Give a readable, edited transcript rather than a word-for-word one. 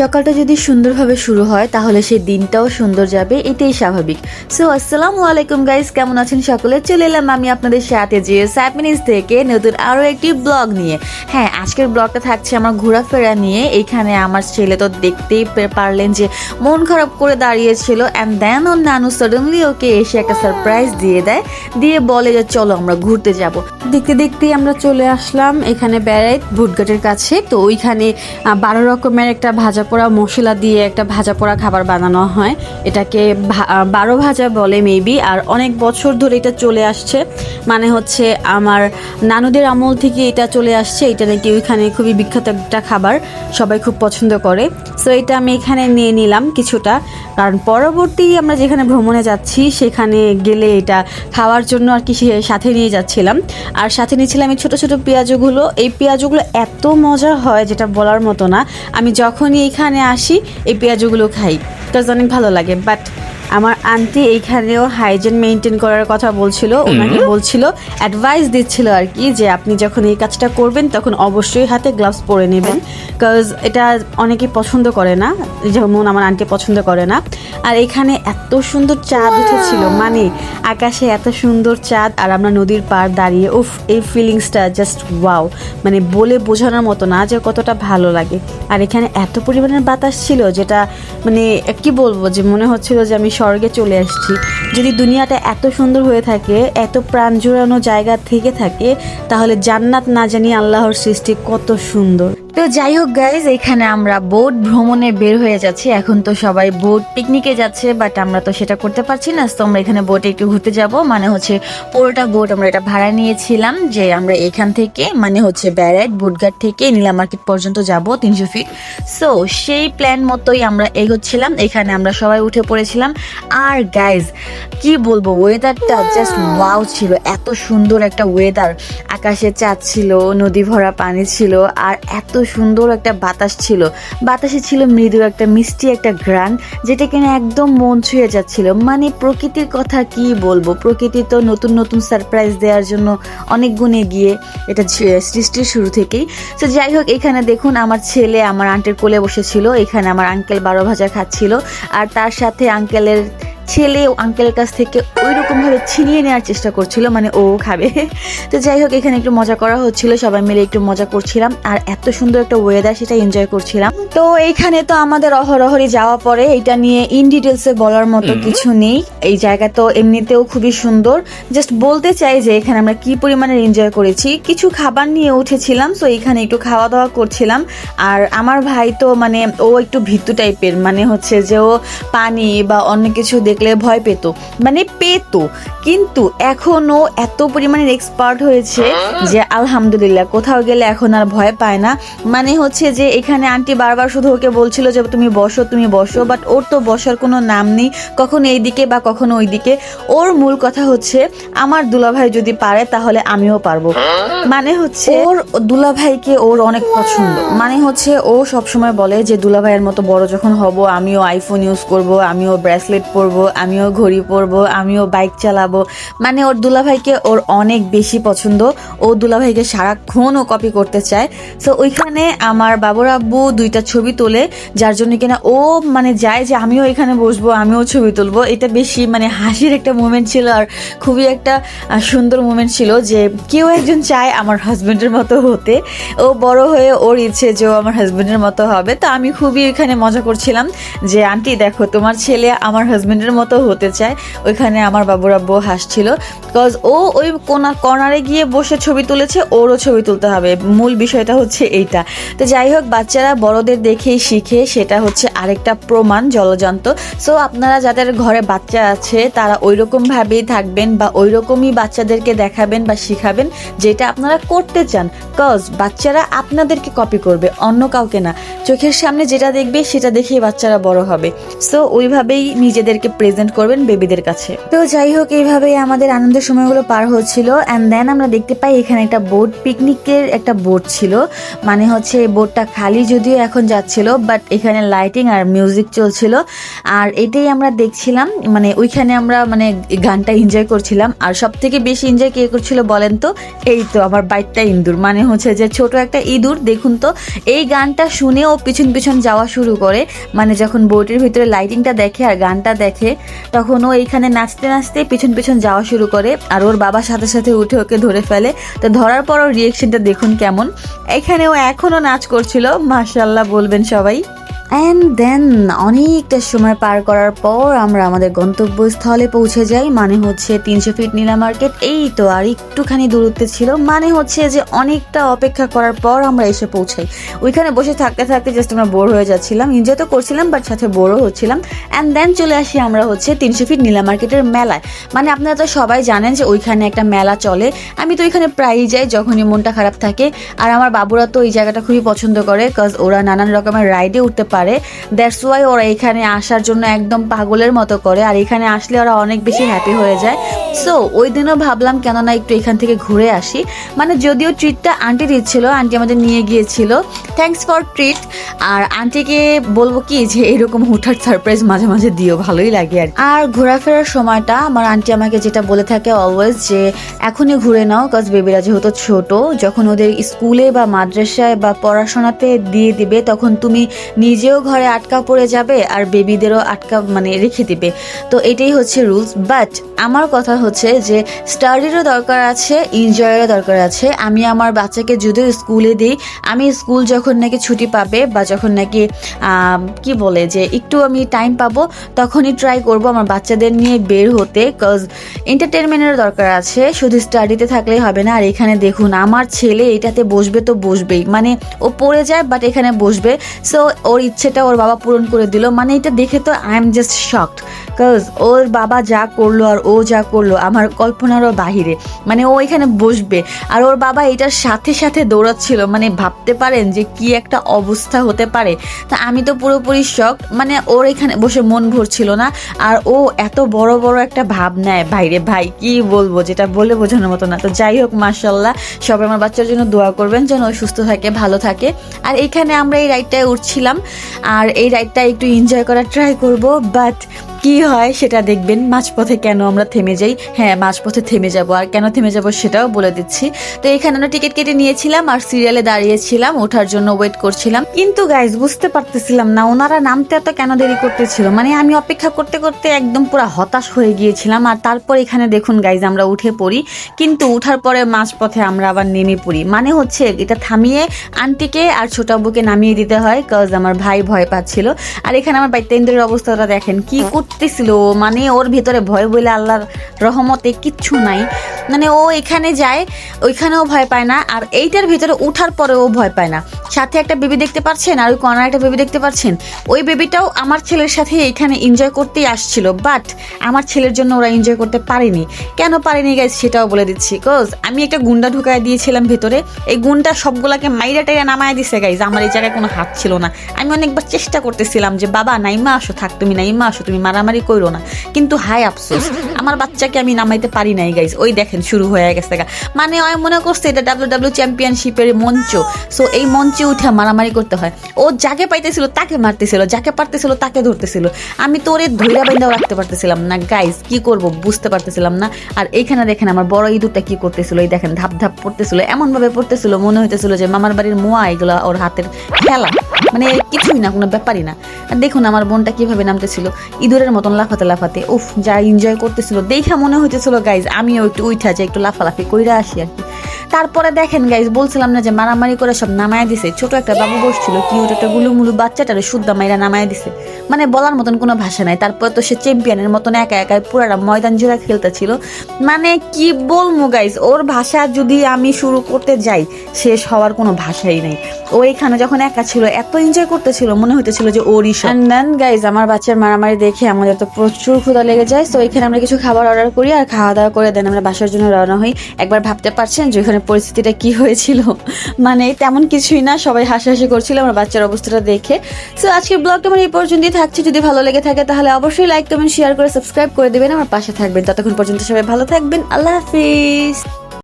সকালটা যদি সুন্দরভাবে শুরু হয় তাহলে সেই দিনটাও সুন্দর যাবে, এটাই স্বাভাবিক। সো আসসালামু আলাইকুম গাইস, কেমন আছেন সকলে? চলে এলাম আমি আপনাদের সাথে যে স্যাপনিস থেকে নতুন আরও একটি ব্লগ নিয়ে। হ্যাঁ, আজকের ব্লগটা থাকছে আমার ঘোরাফেরা নিয়ে। এইখানে আমার ছেলে তো দেখতেই পারলেন যে মন খারাপ করে দাঁড়িয়েছিল, অ্যান্ড দেন ওর নানু সাডেনলি ওকে এসে একটা সারপ্রাইজ দিয়ে বলে যে চলো আমরা ঘুরতে যাব। দেখতে দেখতেই আমরা চলে আসলাম এখানে বেড়াইত বুটঘাটের কাছে। তো ওইখানে 12 রকমের একটা ভাজা পোড়া মশলা দিয়ে একটা ভাজা পোড়া খাবার বানানো হয়, এটাকে 12 ভাজা বলে মেবি। আর অনেক বছর ধরে এটা চলে আসছে, মানে হচ্ছে আমার নানুদের আমল থেকে এটা চলে আসছে। এটা নাকি ওইখানে খুবই বিখ্যাত একটা খাবার, সবাই খুব পছন্দ করে। সো এটা আমি এখানে নিয়ে নিলাম কিছুটা, কারণ পরবর্তী আমরা যেখানে ভ্রমণে যাচ্ছি সেখানে গেলে এটা খাওয়ার জন্য আর কি সাথে নিয়ে যাচ্ছিলাম। আর সাথে নিয়েছিলাম এই ছোটো ছোটো পেঁয়াজগুলো। এই পেঁয়াজগুলো এত মজা হয় যেটা বলার মতো না। আমি যখনই এইখানে আসি এই পেঁয়াজগুলো খাই, কাজ অনেক ভালো লাগে। বাট আমার আন্টি এইখানেও হাইজিন মেনটেন করার কথা বলছিল, ওনাকে বলছিল, অ্যাডভাইস দিচ্ছিল আর কি, যে আপনি যখন এই কাজটা করবেন তখন অবশ্যই হাতে গ্লাভস পরে নেবেন, কাজ এটা অনেকেই পছন্দ করে না, যেমন আমার আন্টি পছন্দ করে না। আর এখানে এত সুন্দর চাঁদ উঠেছিল, মানে আকাশে এত সুন্দর চাঁদ, আর আমরা নদীর পাড় দাঁড়িয়ে, উফ, এই ফিলিংসটা জাস্ট ওয়াও, মানে বলে বোঝানোর মতো না যে কতটা ভালো লাগে। আর এখানে এত পরিমাণের বাতাস ছিল যেটা মানে কি বলবো, যে মনে হচ্ছিল যে আমি স্বর্গে চলে আসছি। যদি দুনিয়াটা এত সুন্দর হয়ে থাকে, এত প্রাণ জুড়ানো জায়গা থেকে থাকে, তাহলে জান্নাত না জানি আল্লাহর সৃষ্টি কত সুন্দর। তো যাই হোক গাইজ, এখানে আমরা বোট ভ্রমণে বের হয়ে যাচ্ছি। এখন তো সবাই বোট পিকনিকে যাচ্ছে, বাট আমরা তো সেটা করতে পারছি না। তো আমরা এখানে বোটে একটু ঘুরতে যাব, মানে হচ্ছে পুরোটা বোট আমরা এটা ভাড়া নিয়েছিলাম, যে আমরা এখান থেকে মানে হচ্ছে ব্যারাইট বুটঘাট থেকে নীলা মার্কেট পর্যন্ত যাব 300 ফিট। সো সেই প্ল্যান মতোই আমরা এগোচ্ছিলাম। এখানে আমরা সবাই উঠে পড়েছিলাম। আর গাইজ কি বলবো, ওয়েদারটা জাস্ট ওয়াও ছিল, এত সুন্দর একটা ওয়েদার। আকাশে চাঁদ ছিল, নদী ভরা পানি ছিল, আর এত সুন্দর একটা বাতাস ছিল। বাতাসে ছিল মৃদু একটা মিষ্টি একটা ঘ্রাণ, যেটা কিনা একদম মন ছুঁয়ে যাচ্ছিল। মানে প্রকৃতির কথা কি বলবো, প্রকৃতি তো নতুন নতুন সারপ্রাইজ দেওয়ার জন্য অনেক গুণে গিয়ে এটা সৃষ্টির শুরু থেকেই। তো যাই হোক, এখানে দেখুন আমার ছেলে আমার আন্টির কোলে বসেছিল, এখানে আমার আঙ্কেল 12 ভাজা খাচ্ছিল, আর তার সাথে আঙ্কেলের ছেলে আঙ্কেলের কাছ থেকে ওই রকমভাবে ছিনিয়ে নেওয়ার চেষ্টা করছিল, মানে ও খাবে। তো যাই হোক, এখানে একটু মজা করা হচ্ছিল, সবাই মিলে একটু মজা করছিলাম, আর এত সুন্দর একটা ওয়েদার, সেটা এনজয় করছিলাম। তো এইখানে তো আমাদের অহরহরি যাওয়া পরে, এটা নিয়ে ইন ডিটেলসে বলার মতো কিছু নেই। এই জায়গা তো এমনিতেও খুবই সুন্দর, জাস্ট বলতে চাই যে এখানে আমরা কি পরিমাণে এনজয় করেছি। কিছু খাবার নিয়ে উঠেছিলাম, তো এখানে একটু খাওয়া দাওয়া করছিলাম। আর আমার ভাই তো মানে ও একটু ভীতু টাইপের, মানে হচ্ছে যে ও পানি বা অন্য কিছু দেখলে ভয় পেত, মানে পেতো, কিন্তু এখনও এত পরিমাণে এক্সপার্ট হয়েছে যে আলহামদুলিল্লাহ কোথাও গেলে এখন আর ভয় পায় না। মানে হচ্ছে যে এখানে আন্টি বারবার শুধু ওকে বলছিল যে তুমি বসো, বাট ওর তো বসার কোনো নাম নেই, কখনো এইদিকে বা কখনো ওইদিকে। ওর মূল কথা হচ্ছে আমার দুলাভাই যদি পারে তাহলে আমিও পারবো। মানে হচ্ছে ওর দুলাভাইকে ওর অনেক পছন্দ, মানে হচ্ছে ও সবসময় বলে যে দুলাভাইয়ের মতো বড় যখন হব আমিও আইফোন ইউজ করব, আমিও ব্রেসলেট পরবো, আমিও ঘড়ি পরবো, আমিও বাইক চালাবো। মানে ওর দুলাভাইকে ওর অনেক বেশি পছন্দ, ও দুলাভাইকে সারাক্ষণ ও কপি করতে চায়। সো ওইখানে আমার বাবুর আব্বু 2টা ছবি তোলে, যার জন্য কিনা ও মানে যায় যে আমিও এখানে বসবো, আমিও ছবি তুলবো। এটা বেশি মানে হাসির একটা মোমেন্ট ছিল, আর খুবই একটা সুন্দর মোমেন্ট ছিল যে কেউ একজন চায় আমার হাজব্যান্ডের মতো হতে। ও বড় হয়ে ওর ইচ্ছে যে ও আমার হাজব্যান্ডের মতো হবে। তো আমি খুবই এখানে মজা করছিলাম যে আন্টি দেখো তোমার ছেলে আমার হাজব্যান্ডের মতো হতে চায়। ওইখানে আমার বাবুর আব্বু হাসছিল, বিকজ ও ওই কর্নারে গিয়ে বসে ছবি তুলেছে, ওরও ছবি তুলতে হবে, মূল বিষয়টা হচ্ছে এইটা। তো যাই হোক, বাচ্চারা বড়দের দেখেই শিখে, সেটা হচ্ছে আরেকটা প্রমাণ জলজান্ত। সো আপনারা যাদের ঘরে বাচ্চা আছে তারা ওই রকমভাবেই থাকবেন, বা ওই রকমই বাচ্চাদেরকে দেখাবেন বা শিখাবেন যেটা আপনারা করতে চান, কজ বাচ্চারা আপনাদেরকে কপি করবে, অন্য কাউকে না। চোখের সামনে যেটা দেখবে সেটা দেখেই বাচ্চারা বড় হবে। সো ওইভাবেই নিজেদেরকে প্রেজেন্ট করবেন বেবিদের কাছে। তো যাই হোক, এইভাবেই আমাদের আনন্দের সময়গুলো পার হচ্ছিল। অ্যান্ড দেন আমরা দেখতে পাই এখানে একটা বোট, পিকনিকের একটা বোট ছিল, মানে হচ্ছে বোটটা খালি যদিও এখন যাচ্ছিল, বাট এখানে লাইটিং আর মিউজিক চলছিল। আর এটাই আমরা দেখছিলাম, মানে ওইখানে আমরা মানে গানটা এনজয় করছিলাম। আর সব থেকে বেশি এনজয় কে করছিল বলেন তো? এই তো আমার বাইকটা ইঁদুর, মানে হচ্ছে যে ছোট একটা ইঁদুর। দেখুন তো, এই গানটা শুনে ও পিছন পিছন যাওয়া শুরু করে, মানে যখন বোটের ভিতরে লাইটিংটা দেখে আর গানটা দেখে, তখন ও এইখানে নাচতে নাচতে পিছন পিছন যাওয়া শুরু করে। আর ওর বাবার সাথে সাথে উঠে ওকে ধরে ফেলে। তো ধরার পর ওর রিয়েকশনটা দেখুন কেমন। এখানে ও এখনো নাচ করছিল, মাশাআল্লাহ বলবেন সবাই। অ্যান্ড দেন অনেকটা সময় পার করার পর আমরা আমাদের গন্তব্যস্থলে পৌঁছে যাই, মানে হচ্ছে 300 ফিট নীলা মার্কেট। এই তো আর একটুখানি দূরত্বে ছিল, মানে হচ্ছে যে অনেকটা অপেক্ষা করার পর আমরা এসে পৌঁছাই। ওইখানে বসে থাকতে থাকতে জাস্ট আমরা বোর হয়ে যাচ্ছিলাম, এনজয় তো করছিলাম বাট সাথে বোরও হচ্ছিলাম। অ্যান্ড দেন চলে আসি আমরা হচ্ছে 300 ফিট নীলা মার্কেটের মেলায়। মানে আপনারা তো সবাই জানেন যে ওইখানে একটা মেলা চলে। আমি তো ওইখানে প্রায়ই যাই যখনই মনটা খারাপ থাকে। আর আমার বাবুরা তো এই জায়গাটা খুবই পছন্দ করে, কজ ওরা নানান রকমের রাইডে উঠতে পারে। দ্যাটস ওয়াই ওরা এখানে আসার জন্য একদম পাগলের মতো করে, আর এখানে আসলে ওরা অনেক বেশি হ্যাপি হয়ে যায়। সো ওই দিনও ভাবলাম কেন না একটু এখান থেকে ঘুরে আসি। মানে যদিও ট্রিটটা আন্টি দিচ্ছিল, আন্টি আমাদের নিয়ে গিয়েছিল, থ্যাঙ্কস ফর ট্রিট। আর আন্টিকে বলবো কি যে এরকম হুটহাট সারপ্রাইজ মাঝে মাঝে দিও, ভালোই লাগে। আর ঘোরাফেরার সময়টা আমার আন্টি আমাকে যেটা বলে থাকে অলওয়েজ, যে এখনই ঘুরে নাও, কজ বেবিরা যেহেতু ছোট, যখন ওদের স্কুলে বা মাদ্রাসায় বা পড়াশোনাতে দিয়ে দিবে তখন তুমি নিজেও ঘরে আটকা পড়ে যাবে আর বেবিদেরও আটকা মানে রেখে দিবে। তো এটাই হচ্ছে রুলস। বাট আমার কথা হচ্ছে যে স্টাডিরও দরকার আছে, এনজয়েরও দরকার আছে। আমি আমার বাচ্চাকে যদিও স্কুলে দিই, আমি স্কুল যখন নাকি ছুটি পাবে বা যখন নাকি কি বলে যে একটু আমি টাইম পাবো, তখনই ট্রাই করব আমার বাচ্চাদের নিয়ে বের হতে, কজ এন্টারটেনমেন্টের দরকার আছে, শুধু স্টাডিতে থাকলেই হবে না। আর এখানে দেখুন আমার ছেলে এটাতে বসবে তো বসবেই, মানে ও পড়ে যায় বাট এখানে বসবে। সো ওর ইচ্ছেটা ওর বাবা পূরণ করে দিল। মানে এটা দেখে তো I am just shocked, cause ওর বাবা যা করলো আর ও যা করলো আমার কল্পনারও বাহিরে। মানে ও এখানে বসবে আর ওর বাবা এটার সাথে সাথে দৌড়াচ্ছিল, মানে ভাবতে পারেন যে কি একটা অবস্থা হতে পারে। তা আমি তো পুরোপুরি শকড, মানে ওর এখানে বসে মন ভরছিল না। আর ও এত বড় বড় একটা ভাব নেয় ভাইরে ভাই, কি বলবো, যেটা বলে বোঝানোর মতো না। তো যাই হোক, মাশাআল্লাহ, সবাই আমার বাচ্চার জন্য দোয়া করবেন যেন ও সুস্থ থাকে, ভালো থাকে। আর এখানে আমরা এই রাইডটায় উঠছিলাম, আর এই রাইডটা একটু এনজয় করার ট্রাই করব, বাট কি হয় সেটা দেখবেন। মাঝপথে কেন আমরা থেমে যাই, হ্যাঁ মাঝপথে থেমে যাব, আর কেন থেমে যাব সেটাও বলে দিচ্ছি। তো এখানে আমরা টিকিট কেটে নিয়েছিলাম আর সিরিয়ালে দাঁড়িয়েছিলাম, ওঠার জন্য ওয়েট করছিলাম। কিন্তু গাইজ বুঝতে পারতেছিলাম না ওনারা নামতে এত কেন দেরি করতেছিল। মানে আমি অপেক্ষা করতে করতে একদম পুরো হতাশ হয়ে গিয়েছিলাম। আর তারপর এখানে দেখুন গাইজ আমরা উঠে পড়ি, কিন্তু উঠার পরে মাঝপথে আমরা আবার নেমে পড়ি। মানে হচ্ছে এটা থামিয়ে আন্টিকে আর ছোট আব্বুকে নামিয়ে দিতে হয়, কজ আমার ভাই ভয় পাচ্ছিল। আর এখানে আমার বাইতেন্দ্রের অবস্থাটা দেখেন কি করতেছিল, মানে ওর ভিতরে ভয় বলে আল্লাহর রহমতে কিচ্ছু নাই। মানে ও এখানে যায় ওইখানেও ভয় পায় না, আর এইটার ভিতরে উঠার পরে ও ভয় পায় না। সাথে একটা বেবি দেখতে পাচ্ছেন, আর ওই কর্নার একটা বেবি দেখতে পাচ্ছেন, ওই বেবিটাও আমার ছেলের সাথে এখানে এনজয় করতেই আসছিল। বাট আমার ছেলের জন্য ওরা এনজয় করতে পারেনি। কেন পারেনি গাইজ সেটাও বলে দিচ্ছি, কজ আমি একটা গুন্ডা ঢুকায় দিয়েছিলাম ভেতরে, এই গুন্ডা সবগুলাকে মাইরা টাইরা নামায় দিছে গাইজ। আমার এই জায়গায় কোনো হাত ছিল না। আমি অনেকবার চেষ্টা করতেছিলাম যে বাবা নাইমা আসো, থাক তুমি নাইমা আসো, তুমি মারামারি করো না, কিন্তু হাই আফসোস আমার বাচ্চাকে আমি নামাইতে পারি নাই গাইজ। ওই দেখেন শুরু হয়ে গেছে গা, মানে আমি মনে করছে এটা ডাব্লিউ চ্যাম্পিয়নশিপের মঞ্চ, সো এই মঞ্চে উঠে মারামারি করতে হয়। ও যাকে পাইতেছিল তাকে মারতেছিল, যাকে পারতেছিল তাকে ধরতেছিল। আমি তো ওরে ধৈরা বাইন্দাও রাখতে পারতেছিলাম না গাইজ, কি করব বুঝতে পারতেছিলাম না। আর এইখানে দেখেন আমার বড় ইঁদুরটা কি করতেছিল, এই দেখেন ধাপ ধাপ পড়তেছিল, এমন ভাবে পড়তেছিল মনে হইতেছিল যে মামার বাড়ির মোয়া এগুলা ওর হাতের খেলা, মানে কিছুই না, কোনো ব্যাপারই না। আর দেখুন আমার বোনটা কিভাবে নামতেছিল ইঁদুরের মতন লাফাতে লাফাতে, উফ যা এনজয় করতেছিল, দেখা মনে হইতেছিল গাইজ আমিও একটু উঠা যাই, একটু লাফালাফি কইরা আসি আর কি। তারপরে দেখেন গাইজ, বলছিলাম না যে মারামারি করে সব নামায় দিছে। ছোট একটা বাবু বসছিল, কিউট একটা গুলুমুলু বাচ্চাটারে শুদ্ধা মাইরা নামায় দিছে, মানে বলার মতন কোনো ভাষা নাই। তারপর তো সে চ্যাম্পিয়নের মতন একা একা পুরাটা ময়দান জুড়ে খেলতেছিল, মানে কি বলবো গাইজ, ওর ভাষা যদি আমি শুরু করতে যাই শেষ হওয়ার কোনো ভাষাই নেই। ও এখানে যখন একা ছিল এত এনজয় করতেছিল মনে হইতেছিল যে ওরই সব। এন্ড দেন গাইজ আমার বাচ্চার মারামারি দেখে আমাদের তো প্রচুর ক্ষুধা লেগে যায়। তো এখানে আমরা কিছু খাবার অর্ডার করি আর খাওয়া দাওয়া করে দেন আমরা বাসার জন্য রওনা হই। একবার ভাবতে পারছেন যে ওখানে পরিস্থিতিটা কি হয়েছিল, মানে তেমন কিছুই না, সবাই হাসাহাসি করছিল আমার বাচ্চার অবস্থাটা দেখে। সো আজকের ব্লগটা আমার এই পর্যন্তই থাকছে। যদি ভালো লেগে থাকে তাহলে অবশ্যই লাইক কমেন্ট শেয়ার করে সাবস্ক্রাইব করে দেবেন, আমার পাশে থাকবেন। ততক্ষণ পর্যন্ত সবাই ভালো থাকবেন। আল্লাহ হাফিজ।